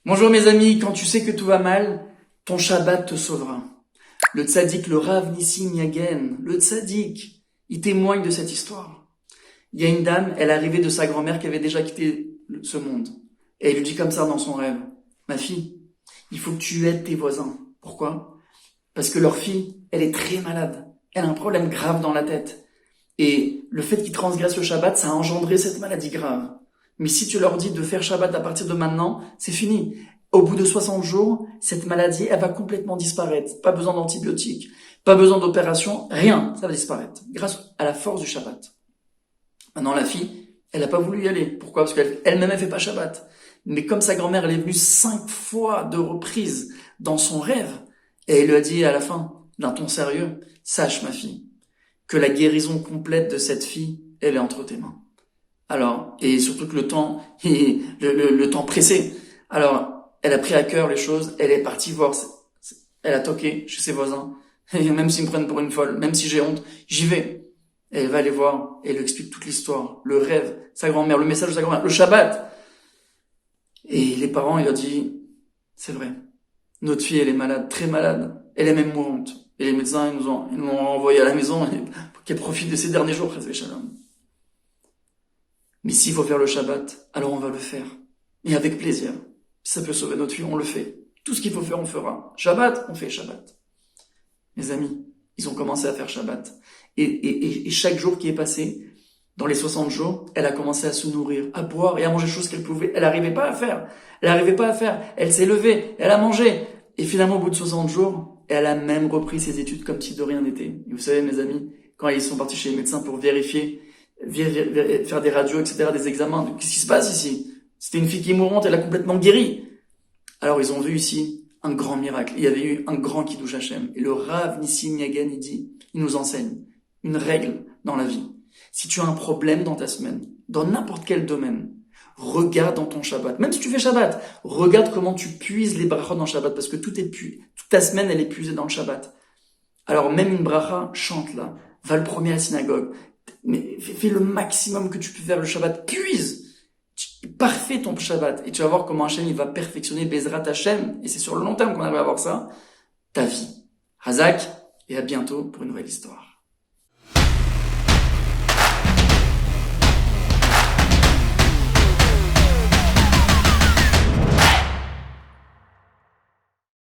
Bonjour mes amis, quand tu sais que tout va mal, ton Shabbat te sauvera. Le tzaddik, le Rav Nissim Yagen, le tzaddik, il témoigne de cette histoire. Il y a une dame, elle est arrivée de sa grand-mère qui avait déjà quitté ce monde. Et elle lui dit comme ça dans son rêve, ma fille, il faut que tu aides tes voisins. Pourquoi? Parce que leur fille, elle est très malade. Elle a un problème grave dans la tête. Et le fait qu'ils transgressent le Shabbat, ça a engendré cette maladie grave. Mais si tu leur dis de faire Shabbat à partir de maintenant, c'est fini. Au bout de 60 jours, cette maladie, elle va complètement disparaître. Pas besoin d'antibiotiques, pas besoin d'opération, rien, ça va disparaître. Grâce à la force du Shabbat. Maintenant, la fille, elle n'a pas voulu y aller. Pourquoi? Parce qu'elle-même, elle fait pas Shabbat. Mais comme sa grand-mère, elle est venue 5 fois de reprise dans son rêve, et elle lui a dit à la fin, d'un ton sérieux, sache ma fille, que la guérison complète de cette fille, elle est entre tes mains. Alors, et surtout que le temps, le temps pressé. Alors, elle a pris à cœur les choses, elle est partie voir, elle a toqué chez ses voisins. Et même s'ils me prennent pour une folle, même si j'ai honte, j'y vais. Et elle va aller voir, et elle lui explique toute l'histoire, le rêve, sa grand-mère, le message de sa grand-mère, le Shabbat. Et les parents, il leur dit, c'est vrai, notre fille, elle est malade, très malade, elle est même mourante. Et les médecins, ils nous ont envoyé à la maison pour qu'elle profite de ses derniers jours, Chas v'Shalom. Mais s'il faut faire le Shabbat, alors on va le faire. Et avec plaisir. Si ça peut sauver notre vie, on le fait. Tout ce qu'il faut faire, on fera. Shabbat, on fait Shabbat. Mes amis, ils ont commencé à faire Shabbat. Et chaque jour qui est passé, dans les 60 jours, elle a commencé à se nourrir, à boire et à manger des choses qu'elle pouvait. Elle n'arrivait pas à faire. Elle s'est levée, elle a mangé. Et finalement, au bout de 60 jours, elle a même repris ses études comme si de rien n'était. Et vous savez, mes amis, quand ils sont partis chez les médecins pour vérifier, faire des radios, etc., des examens, qu'est-ce qui se passe ici? C'était une fille qui est mourante, elle a complètement guéri. Alors ils ont vu ici un grand miracle. Il y avait eu un grand Kiddush Hashem. Et le Rav Nissim Yagen, il nous enseigne une règle dans la vie. Si tu as un problème dans ta semaine, dans n'importe quel domaine, regarde dans ton Shabbat. Même si tu fais Shabbat, regarde comment tu puises les brachot dans Shabbat, parce que toute ta semaine, elle est puisée dans le Shabbat. Alors même une bracha, chante-la. Va le premier à la synagogue. Mais fais le maximum que tu peux faire le Shabbat. Puise! Parfait ton Shabbat. Et tu vas voir comment Hachem, il va perfectionner Bezrat Hachem. Et c'est sur le long terme qu'on arrive à voir ça. Ta vie. Hazak. Et à bientôt pour une nouvelle histoire.